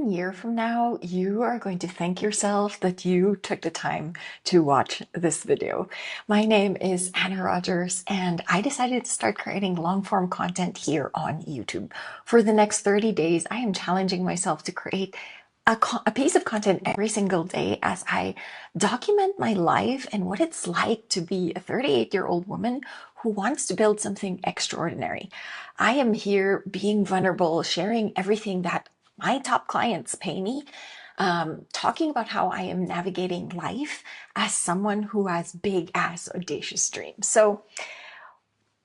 1 year from now, you are going to thank yourself that you took the time to watch this video. My name is Anna Rogers, and I decided to start creating long-form content here on YouTube. For the next 30 days, I am challenging myself to create a piece of content every single day as I document my life and what it's like to be a 38-year-old woman who wants to build something extraordinary. I am here being vulnerable, sharing everything that my top clients pay me, talking about how I am navigating life as someone who has big ass audacious dreams. So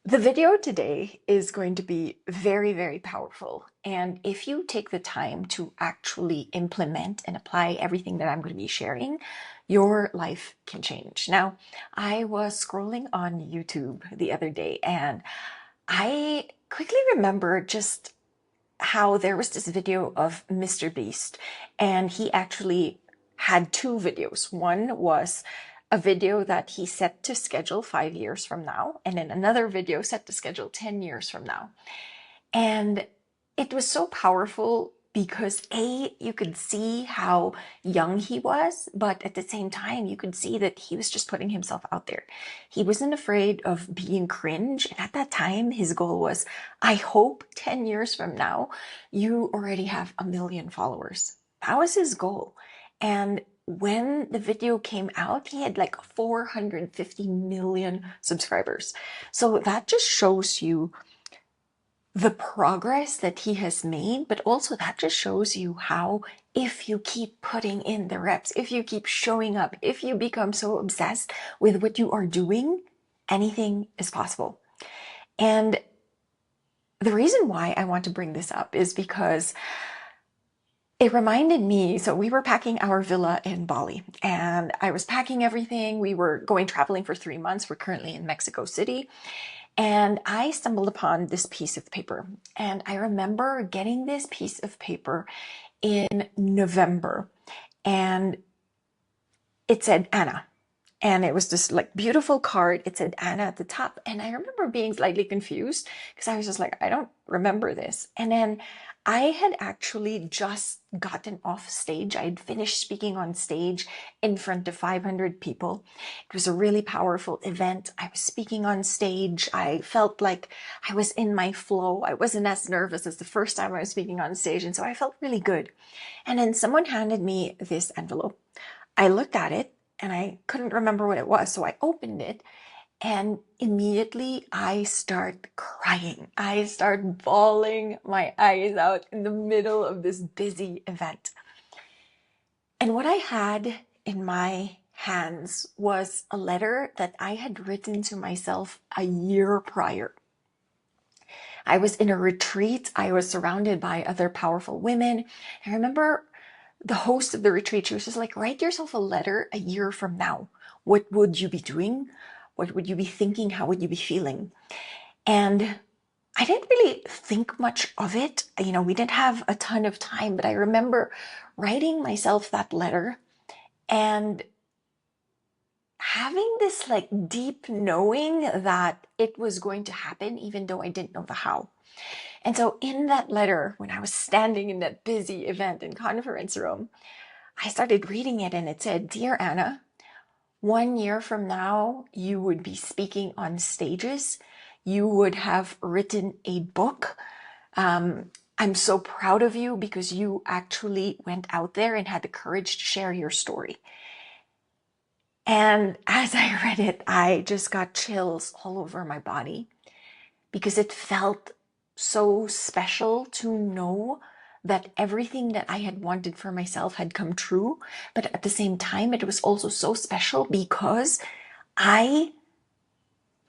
the video today is going to be very, very powerful. And if you take the time to actually implement and apply everything that I'm going to be sharing, your life can change. Now, I was scrolling on YouTube the other day and I quickly remembered just how there was this video of MrBeast, and he actually had two videos. One was a video that he set to schedule 5 years from now, and then another video set to schedule 10 years from now. And it was so powerful because you could see how young he was, but at the same time, you could see that he was just putting himself out there. He wasn't afraid of being cringe. And at that time, his goal was, I hope 10 years from now, you already have 1 million followers. That was his goal. And when the video came out, he had like 450 million subscribers. So that just shows you the progress that he has made, but also that just shows you how if you keep putting in the reps, if you keep showing up, if you become so obsessed with what you are doing, anything is possible. And the reason why I want to bring this up is because it reminded me, so we were packing our villa in Bali and I was packing everything. We were going traveling for 3 months. We're currently in Mexico City. And I stumbled upon this piece of paper. And I remember getting this piece of paper in November. And it said Anna. And it was this like beautiful card. It said Anna at the top. And I remember being slightly confused because I was just like, I don't remember this. And then I had actually just gotten off stage. I had finished speaking on stage in front of 500 people. It was a really powerful event. I was speaking on stage. I felt like I was in my flow. I wasn't as nervous as the first time I was speaking on stage. And so I felt really good. And then someone handed me this envelope. I looked at it and I couldn't remember what it was. So I opened it. And immediately I start crying. I start bawling my eyes out in the middle of this busy event. And what I had in my hands was a letter that I had written to myself a year prior. I was in a retreat. I was surrounded by other powerful women. I remember the host of the retreat, she was just like, write yourself a letter a year from now. What would you be doing? What would you be thinking? How would you be feeling? And I didn't really think much of it. We didn't have a ton of time, but I remember writing myself that letter and having this like deep knowing that it was going to happen, even though I didn't know the how. And so in that letter, when I was standing in that busy event and conference room, I started reading it and it said, Dear Anna, 1 year from now, you would be speaking on stages. You would have written a book. I'm so proud of you because you actually went out there and had the courage to share your story. And as I read it, I just got chills all over my body because it felt so special to know that everything that I had wanted for myself had come true. But at the same time, it was also so special because I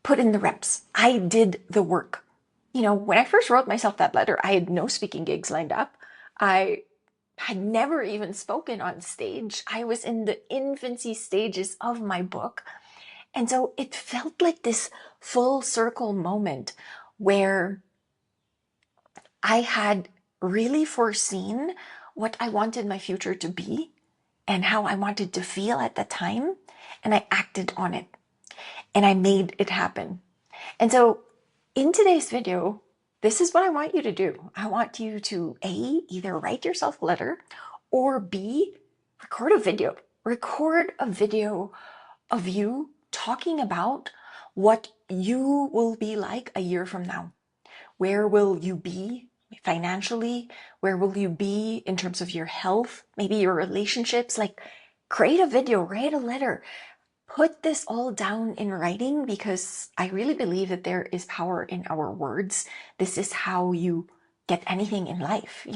put in the reps. I did the work. When I first wrote myself that letter, I had no speaking gigs lined up. I had never even spoken on stage. I was in the infancy stages of my book. And so it felt like this full circle moment where I had really foreseen what I wanted my future to be and how I wanted to feel at the time. And I acted on it and I made it happen. And so in today's video, this is what I want you to do. I want you to A, either write yourself a letter, or B, record a video. Record a video of you talking about what you will be like a year from now. Where will you be financially? Where will you be in terms of your health? Maybe your relationships? Like, create a video, write a letter, put this all down in writing, because I really believe that there is power in our words. This is how you get anything in life.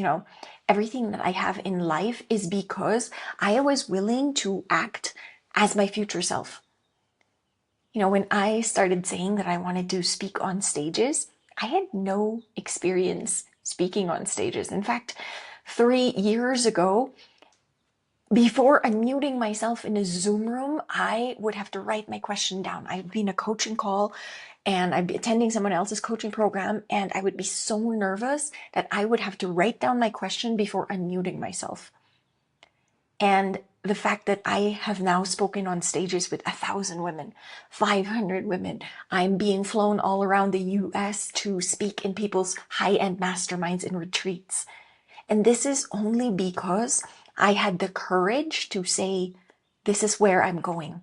Everything that I have in life is because I was willing to act as my future self. When I started saying that I wanted to speak on stages, I had no experience speaking on stages. In fact, 3 years ago, before unmuting myself in a Zoom room, I would have to write my question down. I'd be in a coaching call and I'd be attending someone else's coaching program, and I would be so nervous that I would have to write down my question before unmuting myself. And the fact that I have now spoken on stages with 1,000 women, 500 women, I'm being flown all around the US to speak in people's high-end masterminds and retreats. And this is only because I had the courage to say, this is where I'm going.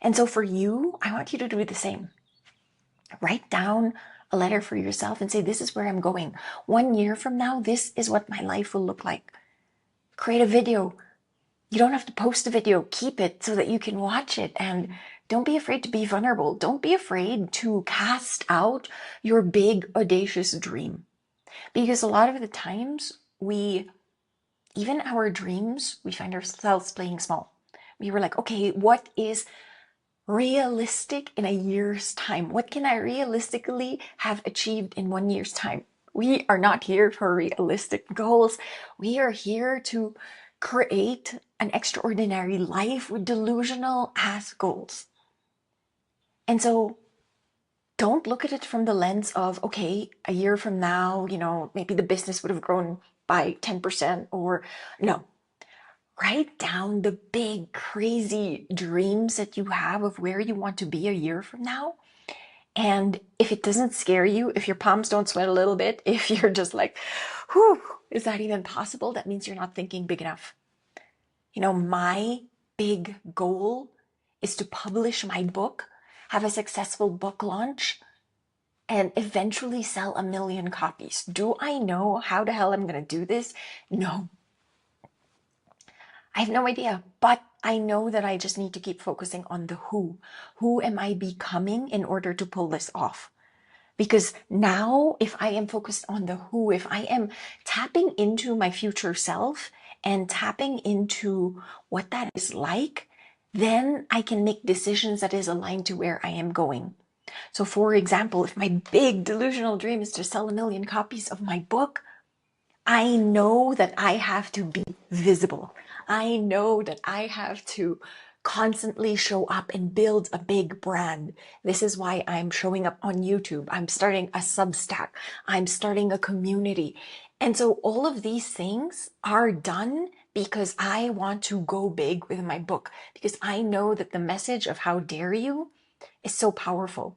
And so for you, I want you to do the same. Write down a letter for yourself and say, this is where I'm going. 1 year from now, this is what my life will look like. Create a video. You don't have to post a video. Keep it so that you can watch it. And don't be afraid to be vulnerable. Don't be afraid to cast out your big, audacious dream. Because a lot of the times, even our dreams, we find ourselves playing small. We were like, okay, what is realistic in a year's time? What can I realistically have achieved in 1 year's time? We are not here for realistic goals. We are here to create an extraordinary life with delusional ass goals. And so don't look at it from the lens of, okay, a year from now, maybe the business would have grown by 10%, or no. Write down the big, crazy dreams that you have of where you want to be a year from now. And if it doesn't scare you, if your palms don't sweat a little bit, if you're just like, whew, is that even possible? That means you're not thinking big enough. My big goal is to publish my book, have a successful book launch, and eventually sell 1 million copies. Do I know how the hell I'm going to do this? No. I have no idea, but I know that I just need to keep focusing on the who. Who am I becoming in order to pull this off? Because now, if I am focused on the who, if I am tapping into my future self and tapping into what that is like, then I can make decisions that is aligned to where I am going. So for example, if my big delusional dream is to sell 1 million copies of my book, I know that I have to be visible. I know that I have to constantly show up and build a big brand. This is why I'm showing up on YouTube. I'm starting a Substack. I'm starting a community. And so all of these things are done because I want to go big with my book, because I know that the message of how dare you is so powerful.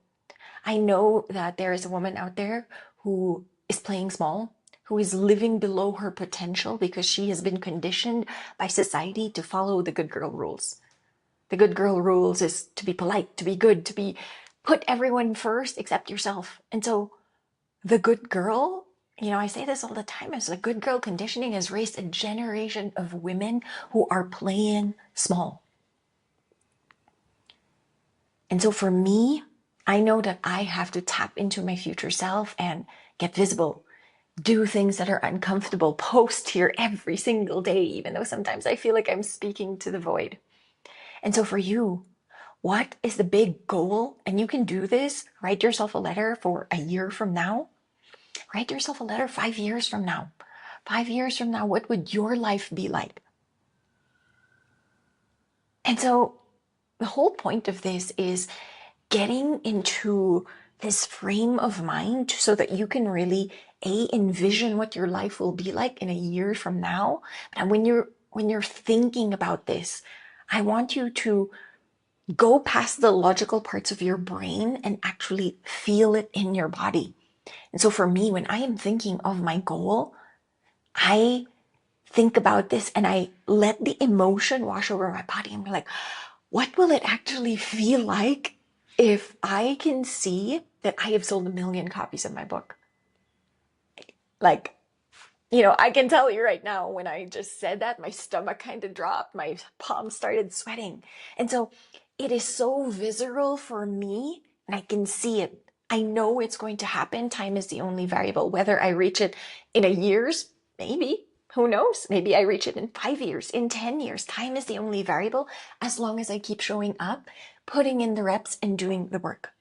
I know that there is a woman out there who is playing small, who is living below her potential because she has been conditioned by society to follow the good girl rules. The good girl rules is to be polite, to be good, to be put everyone first except yourself. And so the good girl, I say this all the time, is the good girl conditioning has raised a generation of women who are playing small. And so for me, I know that I have to tap into my future self and get visible, do things that are uncomfortable, post here every single day, even though sometimes I feel like I'm speaking to the void. And so for you, what is the big goal? And you can do this. Write yourself a letter for a year from now. Write yourself a letter 5 years from now. 5 years from now, what would your life be like? And so the whole point of this is getting into this frame of mind so that you can really envision what your life will be like in a year from now. And when you're thinking about this, I want you to go past the logical parts of your brain and actually feel it in your body. And so for me, when I am thinking of my goal, I think about this and I let the emotion wash over my body and be like, what will it actually feel like if I can see that I have sold 1 million copies of my book? Like, I can tell you right now, when I just said that, my stomach kind of dropped, my palms started sweating. And so it is so visceral for me, and I can see it. I know it's going to happen. Time is the only variable. Whether I reach it in a year's, maybe, who knows? Maybe I reach it in 5 years, in 10 years. Time is the only variable as long as I keep showing up, putting in the reps, and doing the work.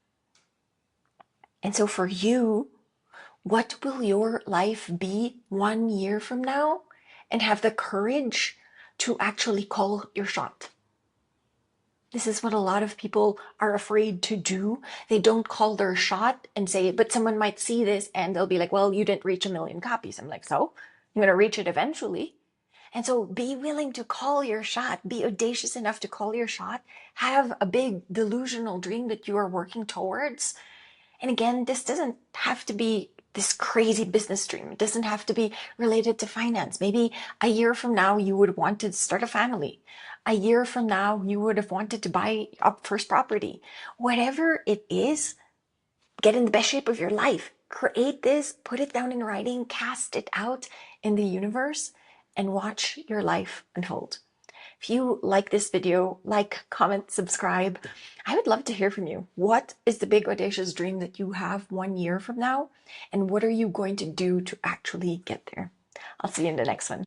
And so for you, what will your life be 1 year from now? And have the courage to actually call your shot. This is what a lot of people are afraid to do. They don't call their shot and say, but someone might see this and they'll be like, well, you didn't reach 1 million copies. I'm like, so I'm going to reach it eventually. And so be willing to call your shot. Be audacious enough to call your shot. Have a big delusional dream that you are working towards. And again, this doesn't have to be this crazy business dream. It doesn't have to be related to finance. Maybe a year from now, you would want to start a family. A year from now, you would have wanted to buy a first property. Whatever it is, get in the best shape of your life. Create this, put it down in writing, cast it out in the universe, and watch your life unfold. If you like this video, like, comment, subscribe. I would love to hear from you. What is the big audacious dream that you have 1 year from now? And what are you going to do to actually get there? I'll see you in the next one.